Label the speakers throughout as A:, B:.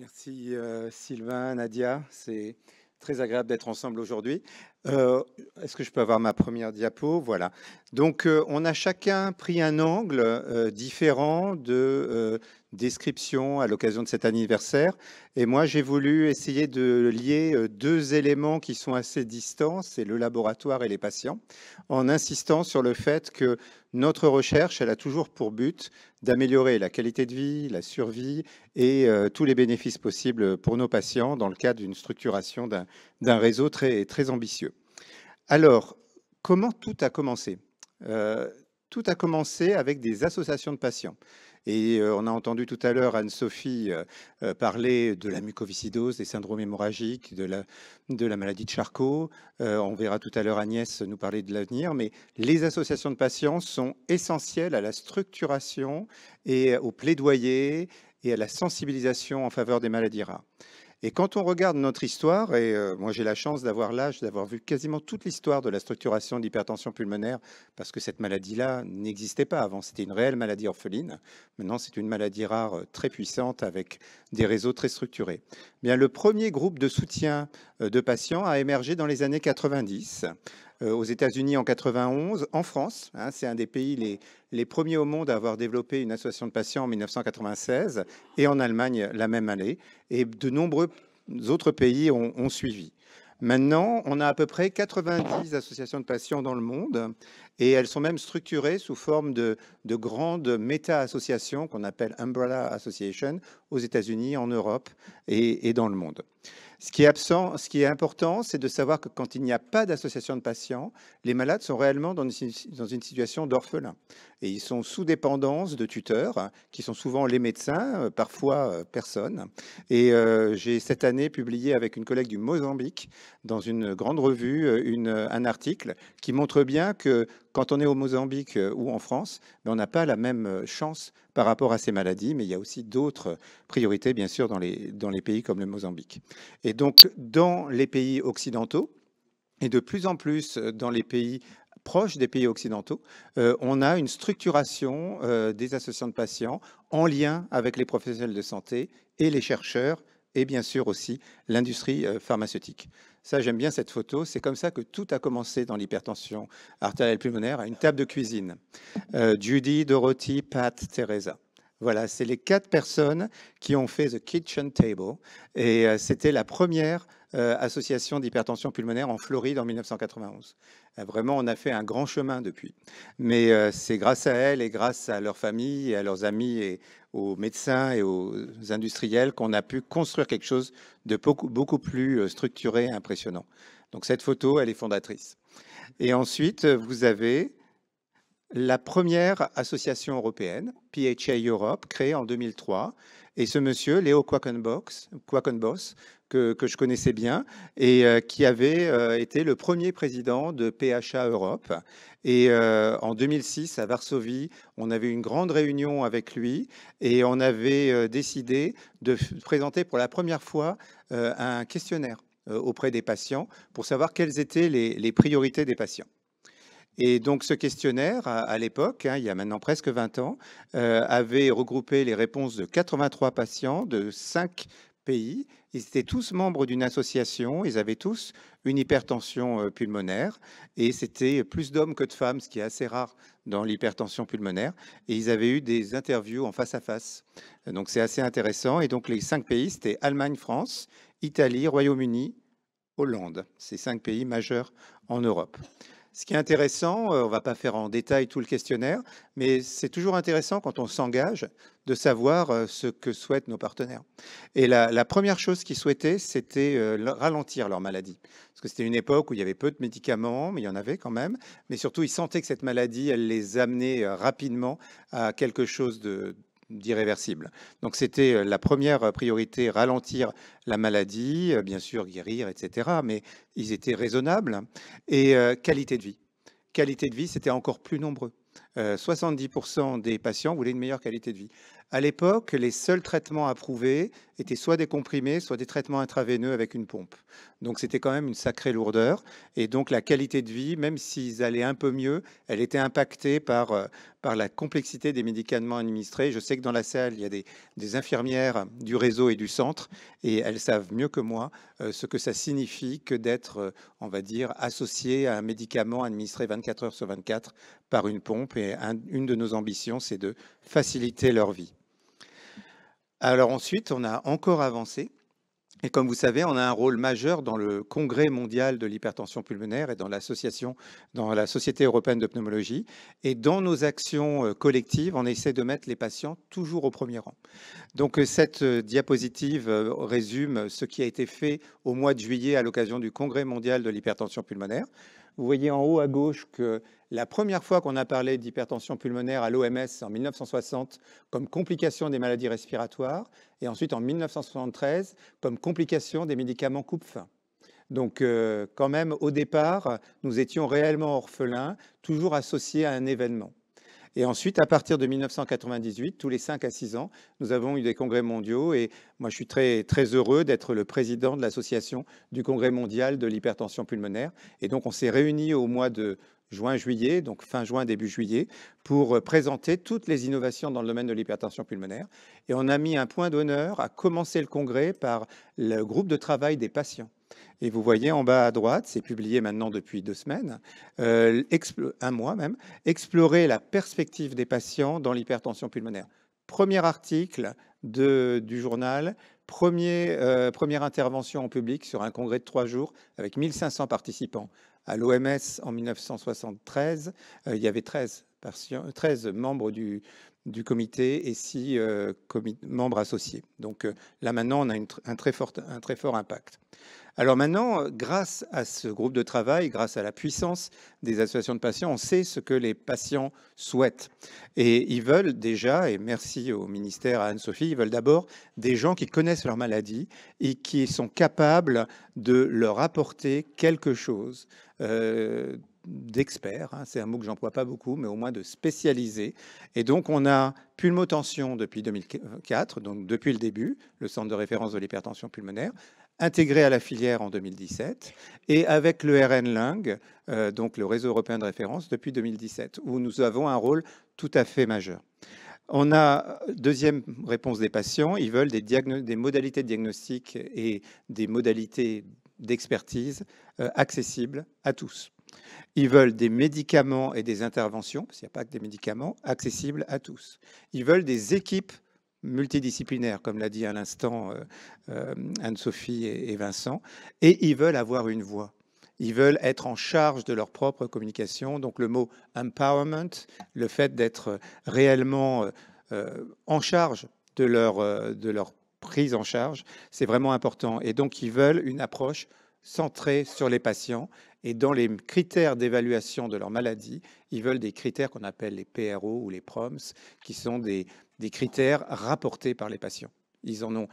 A: Merci Sylvain, Nadia, c'est très agréable d'être ensemble aujourd'hui. Euh, Est-ce que je peux avoir ma première diapo? Voilà. Donc on a chacun pris un angle différent de description à l'occasion de cet anniversaire. Et moi j'ai voulu essayer de lier deux éléments qui sont assez distants, c'est le laboratoire et les patients, en insistant sur le fait que notre recherche, elle a toujours pour but d'améliorer la qualité de vie, la survie et tous les bénéfices possibles pour nos patients dans le cadre d'une structuration d'un réseau très ambitieux. Alors, comment tout a commencé? Euh, Tout a commencé avec des associations de patients. Et on a entendu tout à l'heure Anne-Sophie parler de la mucoviscidose, des syndromes hémorragiques, de la maladie de Charcot. On verra tout à l'heure Agnès nous parler de l'avenir. Mais les associations de patients sont essentielles à la structuration et au plaidoyer et à la sensibilisation en faveur des maladies rares. Et quand on regarde notre histoire, et moi j'ai la chance d'avoir l'âge d'avoir vu quasiment toute l'histoire de la structuration de l'hypertension pulmonaire, parce que cette maladie-là n'existait pas avant, c'était une réelle maladie orpheline. Maintenant, c'est une maladie rare très puissante avec des réseaux très structurés. Bien, le premier groupe de soutien de patients a émergé dans les années 90, aux États-Unis en 91, en France. Hein, c'est un des pays les premiers au monde à avoir développé une association de patients en 1996, et en Allemagne la même année. Et de nombreux autres pays ont suivi. Maintenant, on a à peu près 90 associations de patients dans le monde et elles sont même structurées sous forme de grandes méta-associations qu'on appelle Umbrella Association aux États-Unis, en Europe et dans le monde. Ce qui est important, c'est de savoir que quand il n'y a pas d'association de patients, les malades sont réellement dans une situation d'orphelin. Et ils sont sous dépendance de tuteurs, hein, qui sont souvent les médecins, parfois personne. Et j'ai cette année publié avec une collègue du Mozambique, dans une grande revue, un article qui montre bien que quand on est au Mozambique ou en France, ben, on n'a pas la même chance par rapport à ces maladies, mais il y a aussi d'autres priorités, bien sûr, dans les pays comme le Mozambique. Et donc, dans les pays occidentaux, et de plus en plus dans les pays proches des pays occidentaux, on a une structuration des associations de patients en lien avec les professionnels de santé et les chercheurs, et bien sûr aussi l'industrie pharmaceutique. Ça, j'aime bien cette photo. C'est comme ça que tout a commencé dans l'hypertension artérielle pulmonaire, à une table de cuisine. Judy, Dorothy, Pat, Teresa. Voilà, c'est les 4 personnes qui ont fait The Kitchen Table. Et c'était la première association d'hypertension pulmonaire en Floride en 1991. Vraiment, on a fait un grand chemin depuis. Mais c'est grâce à elles et grâce à leurs familles et à leurs amis et aux médecins et aux industriels qu'on a pu construire quelque chose de beaucoup plus structuré et impressionnant. Donc cette photo, elle est fondatrice. Et ensuite, vous avez la première association européenne, PHA Europe, créée en 2003. Et ce monsieur, Léo Quackenbos, que je connaissais bien, et qui avait été le premier président de PHA Europe. Et en 2006, à Varsovie, on avait une grande réunion avec lui et on avait décidé de présenter pour la première fois un questionnaire auprès des patients pour savoir quelles étaient les priorités des patients. Et donc ce questionnaire, à l'époque, hein, il y a maintenant presque 20 ans, avait regroupé les réponses de 83 patients de 5 pays. Ils étaient tous membres d'une association, ils avaient tous une hypertension pulmonaire, et c'était plus d'hommes que de femmes, ce qui est assez rare dans l'hypertension pulmonaire. Et ils avaient eu des interviews en face à face. Donc c'est assez intéressant. Et donc les 5 pays, c'était Allemagne, France, Italie, Royaume-Uni, Hollande. Ces 5 pays majeurs en Europe. Ce qui est intéressant, on ne va pas faire en détail tout le questionnaire, mais c'est toujours intéressant quand on s'engage de savoir ce que souhaitent nos partenaires. Et la première chose qu'ils souhaitaient, c'était ralentir leur maladie. Parce que c'était une époque où il y avait peu de médicaments, mais il y en avait quand même. Mais surtout, ils sentaient que cette maladie, elle les amenait rapidement à quelque chose d'irréversible. Donc c'était la première priorité, ralentir la maladie, bien sûr guérir, etc. Mais ils étaient raisonnables. Et qualité de vie. Qualité de vie, c'était encore plus nombreux. 70% des patients voulaient une meilleure qualité de vie. À l'époque, les seuls traitements approuvés étaient soit des comprimés, soit des traitements intraveineux avec une pompe. Donc c'était quand même une sacrée lourdeur. Et donc la qualité de vie, même s'ils allaient un peu mieux, elle était impactée par la complexité des médicaments administrés. Je sais que dans la salle, il y a des infirmières du réseau et du centre, et elles savent mieux que moi ce que ça signifie que d'être, on va dire, associé à un médicament administré 24 heures sur 24 par une pompe. Et une de nos ambitions, c'est de faciliter leur vie. Alors ensuite, on a encore avancé. Et comme vous savez, on a un rôle majeur dans le Congrès mondial de l'hypertension pulmonaire et dans l'association, dans la Société européenne de pneumologie. Et dans nos actions collectives, on essaie de mettre les patients toujours au premier rang. Donc cette diapositive résume ce qui a été fait au mois de juillet à l'occasion du Congrès mondial de l'hypertension pulmonaire. Vous voyez en haut à gauche que la première fois qu'on a parlé d'hypertension pulmonaire à l'OMS en 1960 comme complication des maladies respiratoires et ensuite en 1973 comme complication des médicaments coupe-faim. Donc quand même au départ, nous étions réellement orphelins, toujours associés à un événement. Et ensuite, à partir de 1998, tous les 5 à 6 ans, nous avons eu des congrès mondiaux. Et moi, je suis très, très heureux d'être le président de l'association du Congrès mondial de l'hypertension pulmonaire. Et donc, on s'est réunis au mois de juin-juillet, donc fin juin, début juillet, pour présenter toutes les innovations dans le domaine de l'hypertension pulmonaire. Et on a mis un point d'honneur à commencer le congrès par le groupe de travail des patients. Et vous voyez en bas à droite, c'est publié maintenant depuis 2 semaines, un mois même, explorer la perspective des patients dans l'hypertension pulmonaire. Premier article du journal, première intervention en public sur un congrès de 3 jours avec 1500 participants. À l'OMS en 1973, il y avait 13 membres du comité et 6 membres associés. Donc là maintenant, on a un très fort impact. Alors maintenant, grâce à ce groupe de travail, grâce à la puissance des associations de patients, on sait ce que les patients souhaitent. Et ils veulent déjà, et merci au ministère, à Anne-Sophie, ils veulent d'abord des gens qui connaissent leur maladie et qui sont capables de leur apporter quelque chose d'experts, hein, c'est un mot que j'emploie pas beaucoup, mais au moins de spécialisés. Et donc, on a Pulmotension depuis 2004, donc depuis le début, le centre de référence de l'hypertension pulmonaire, intégré à la filière en 2017, et avec le RN-Lung, donc le réseau européen de référence, depuis 2017, où nous avons un rôle tout à fait majeur. On a, deuxième réponse des patients, ils veulent des modalités de diagnostic et des modalités d'expertise accessibles à tous. Ils veulent des médicaments et des interventions, parce qu'il n'y a pas que des médicaments, accessibles à tous. Ils veulent des équipes multidisciplinaires, comme l'a dit à l'instant Anne-Sophie et Vincent, et ils veulent avoir une voix. Ils veulent être en charge de leur propre communication. Donc le mot empowerment, le fait d'être réellement en charge de leur prise en charge, c'est vraiment important. Et donc ils veulent une approche centrée sur les patients. Et dans les critères d'évaluation de leur maladie, ils veulent des critères qu'on appelle les PRO ou les PROMS, qui sont des critères rapportés par les patients. Ils en ont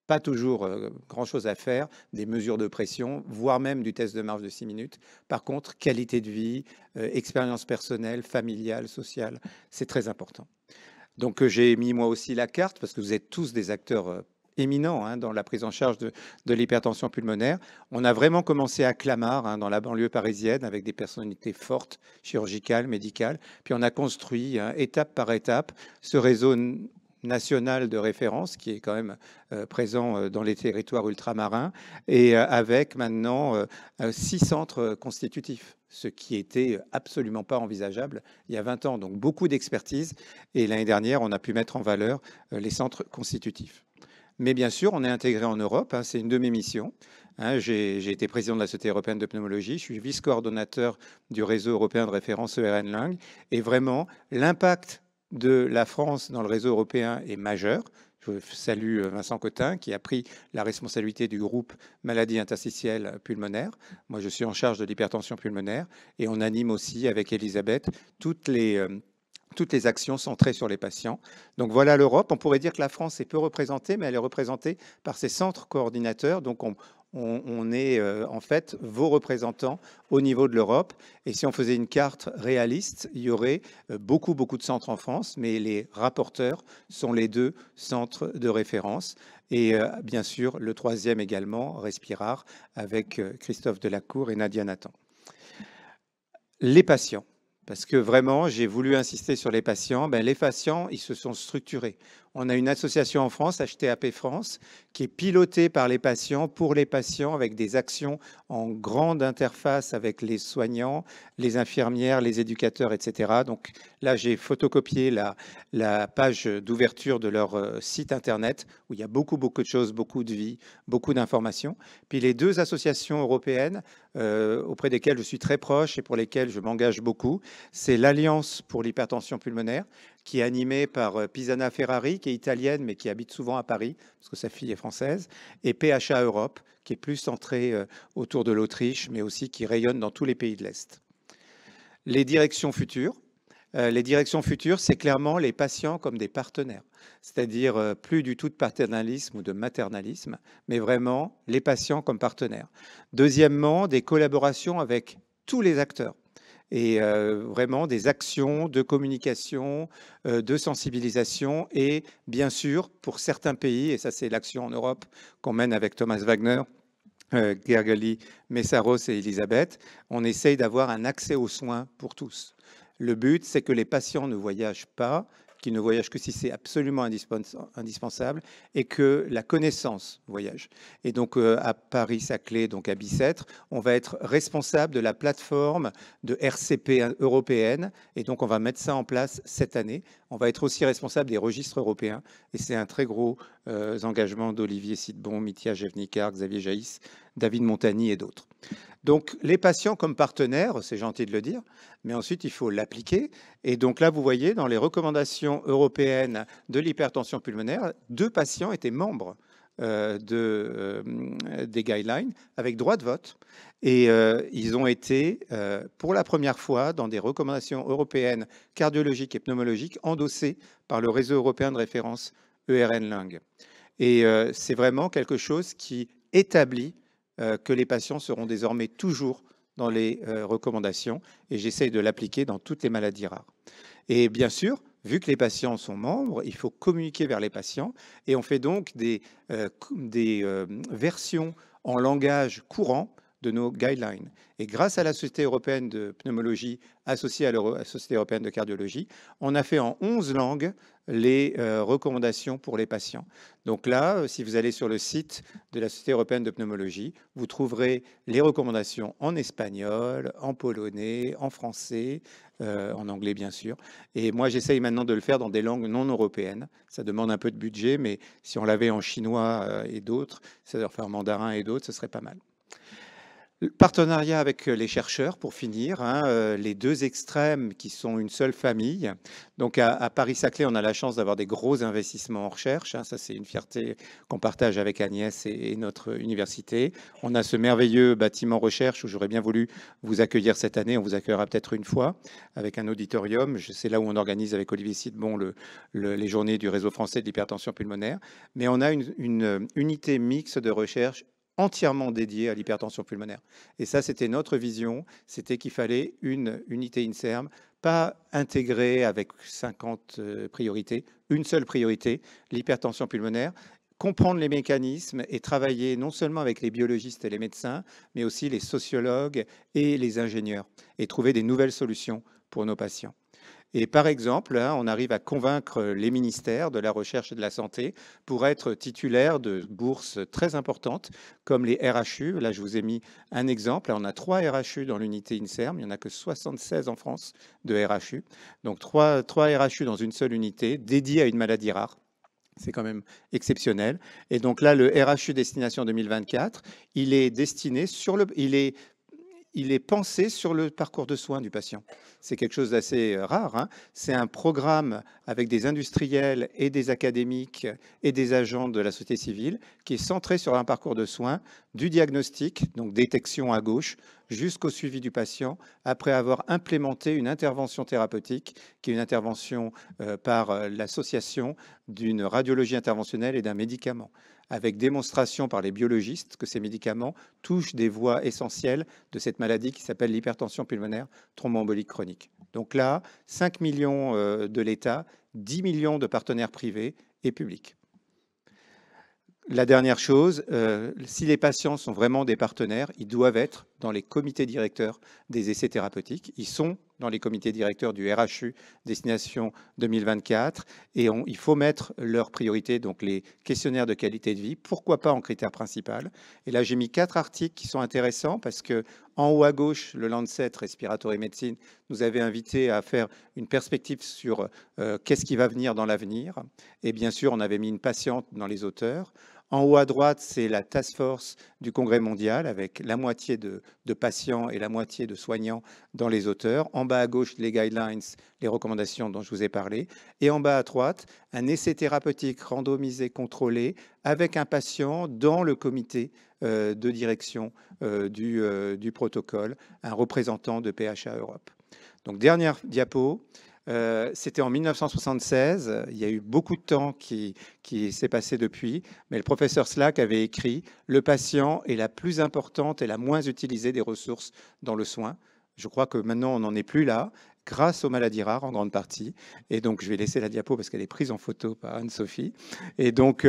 A: pas toujours grand-chose à faire, des mesures de pression, voire même du test de marche de 6 minutes. Par contre, qualité de vie, expérience personnelle, familiale, sociale, c'est très important. Donc j'ai mis moi aussi la carte, parce que vous êtes tous des acteurs éminents hein, dans la prise en charge de l'hypertension pulmonaire. On a vraiment commencé à Clamart, hein, dans la banlieue parisienne, avec des personnalités fortes, chirurgicales, médicales. Puis on a construit, hein, étape par étape, ce réseau national de référence qui est quand même présent dans les territoires ultramarins et avec maintenant 6 centres constitutifs, ce qui était absolument pas envisageable il y a 20 ans. Donc beaucoup d'expertise et l'année dernière, on a pu mettre en valeur les centres constitutifs. Mais bien sûr, on est intégré en Europe, hein, c'est une de mes missions. Hein, j'ai été président de la Société européenne de pneumologie, je suis vice-coordonnateur du réseau européen de référence ERN-Lung et vraiment l'impact de la France dans le réseau européen est majeur. Je salue Vincent Cotin qui a pris la responsabilité du groupe maladies interstitielles pulmonaires. Moi, je suis en charge de l'hypertension pulmonaire et on anime aussi avec Elisabeth toutes les actions centrées sur les patients. Donc voilà l'Europe. On pourrait dire que la France est peu représentée, mais elle est représentée par ses centres coordinateurs. Donc on est en fait vos représentants au niveau de l'Europe. Et si on faisait une carte réaliste, il y aurait beaucoup, beaucoup de centres en France, mais les rapporteurs sont les deux centres de référence. Et bien sûr, le troisième également, Respirar, avec Christophe Delacour et Nadia Nathan. Les patients, parce que vraiment, j'ai voulu insister sur les patients. Ben, les patients, ils se sont structurés. On a une association en France, HTAP France, qui est pilotée par les patients, pour les patients, avec des actions en grande interface avec les soignants, les infirmières, les éducateurs, etc. Donc là, j'ai photocopié la page d'ouverture de leur site internet, où il y a beaucoup, beaucoup de choses, beaucoup de vie, beaucoup d'informations. Puis les deux associations européennes auprès desquelles je suis très proche et pour lesquelles je m'engage beaucoup, c'est l'Alliance pour l'hypertension pulmonaire, qui est animée par Pisana Ferrari, qui est italienne, mais qui habite souvent à Paris, parce que sa fille est française, et PHA Europe, qui est plus centrée autour de l'Autriche, mais aussi qui rayonne dans tous les pays de l'Est. Les directions futures. Les directions futures, c'est clairement les patients comme des partenaires, c'est-à-dire plus du tout de paternalisme ou de maternalisme, mais vraiment les patients comme partenaires. Deuxièmement, des collaborations avec tous les acteurs et vraiment des actions de communication, de sensibilisation et bien sûr, pour certains pays, et ça c'est l'action en Europe qu'on mène avec Thomas Wagner, Gergely, Messaros et Elisabeth, on essaye d'avoir un accès aux soins pour tous. Le but, c'est que les patients ne voyagent pas, qu'ils ne voyagent que si c'est absolument indispensable, et que la connaissance voyage. Et donc à Paris-Saclay, donc à Bicêtre, on va être responsable de la plateforme de RCP européenne, et donc on va mettre ça en place cette année. On va être aussi responsable des registres européens, et c'est un très gros engagement d'Olivier Sidbon, Mitya Jevnikar, Xavier Jaïs, David Montagny et d'autres. Donc les patients comme partenaires, c'est gentil de le dire, mais ensuite il faut l'appliquer. Et donc là, vous voyez, dans les recommandations européennes de l'hypertension pulmonaire, 2 patients étaient membres des guidelines avec droit de vote. Et ils ont été, pour la première fois, dans des recommandations européennes cardiologiques et pneumologiques, endossés par le réseau européen de référence ERN Lung. Et c'est vraiment quelque chose qui établit que les patients seront désormais toujours dans les recommandations et j'essaye de l'appliquer dans toutes les maladies rares. Et bien sûr, vu que les patients sont membres, il faut communiquer vers les patients et on fait donc des versions en langage courant de nos guidelines. Et grâce à la Société européenne de pneumologie associée à la Société européenne de cardiologie, on a fait en 11 langues les recommandations pour les patients. Donc là, si vous allez sur le site de la Société européenne de pneumologie, vous trouverez les recommandations en espagnol, en polonais, en français, en anglais bien sûr. Et moi, j'essaye maintenant de le faire dans des langues non européennes. Ça demande un peu de budget, mais si on l'avait en chinois et d'autres, c'est-à-dire en mandarin et d'autres, ce serait pas mal. Partenariat avec les chercheurs, pour finir, hein, les 2 extrêmes qui sont une seule famille. Donc à Paris-Saclay, on a la chance d'avoir des gros investissements en recherche. Hein, ça, c'est une fierté qu'on partage avec Agnès et notre université. On a ce merveilleux bâtiment recherche où j'aurais bien voulu vous accueillir cette année. On vous accueillera peut-être une fois avec un auditorium. C'est là où on organise avec Olivier Sidbon les journées du réseau français de l'hypertension pulmonaire. Mais on a une unité mixte de recherche entièrement dédié à l'hypertension pulmonaire. Et ça, c'était notre vision, c'était qu'il fallait une unité INSERM, pas intégrée avec 50 priorités, une seule priorité, l'hypertension pulmonaire, comprendre les mécanismes et travailler non seulement avec les biologistes et les médecins, mais aussi les sociologues et les ingénieurs, et trouver des nouvelles solutions pour nos patients. Et par exemple, hein, on arrive à convaincre les ministères de la recherche et de la santé pour être titulaires de bourses très importantes comme les RHU. Là, je vous ai mis un exemple. Là, on a 3 RHU dans l'unité INSERM. Il n'y en a que 76 en France de RHU. Donc 3 RHU dans une seule unité dédiée à une maladie rare. C'est quand même exceptionnel. Et donc là, le RHU Destination 2024, il est destiné il est pensé sur le parcours de soins du patient. C'est quelque chose d'assez rare. Hein. C'est un programme avec des industriels et des académiques et des agents de la société civile qui est centré sur un parcours de soins du diagnostic, donc détection à gauche, jusqu'au suivi du patient, après avoir implémenté une intervention thérapeutique, qui est une intervention par l'association d'une radiologie interventionnelle et d'un médicament. avec démonstration par les biologistes que ces médicaments touchent des voies essentielles de cette maladie qui s'appelle l'hypertension pulmonaire thromboembolique chronique. Donc là, 5 millions de l'État, 10 millions de partenaires privés et publics. La dernière chose, si les patients sont vraiment des partenaires, ils doivent être dans les comités directeurs des essais thérapeutiques. Ils sont dans les comités directeurs du RHU Destination 2024 et il faut mettre leurs priorités, donc les questionnaires de qualité de vie, pourquoi pas en critère principal. Et là, j'ai mis 4 articles qui sont intéressants parce que en haut à gauche, le Lancet Respiratory Medicine nous avait invité à faire une perspective sur qu'est-ce qui va venir dans l'avenir. Et bien sûr, on avait mis une patiente dans les auteurs. En haut à droite, c'est la task force du Congrès mondial avec la moitié de patients et la moitié de soignants dans les auteurs. En bas à gauche, les guidelines, les recommandations dont je vous ai parlé. Et en bas à droite, un essai thérapeutique randomisé contrôlé avec un patient dans le comité de direction du protocole, un représentant de PHA Europe. Donc, dernière diapo. C'était en 1976, il y a eu beaucoup de temps qui s'est passé depuis, mais le professeur Slack avait écrit « Le patient est la plus importante et la moins utilisée des ressources dans le soin ». Je crois que maintenant, on n'en est plus là, grâce aux maladies rares en grande partie. Et donc, je vais laisser la diapo parce qu'elle est prise en photo par Anne-Sophie. Et donc,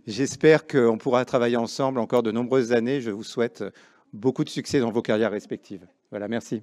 A: j'espère qu'on pourra travailler ensemble encore de nombreuses années. Je vous souhaite beaucoup de succès dans vos carrières respectives. Voilà, merci.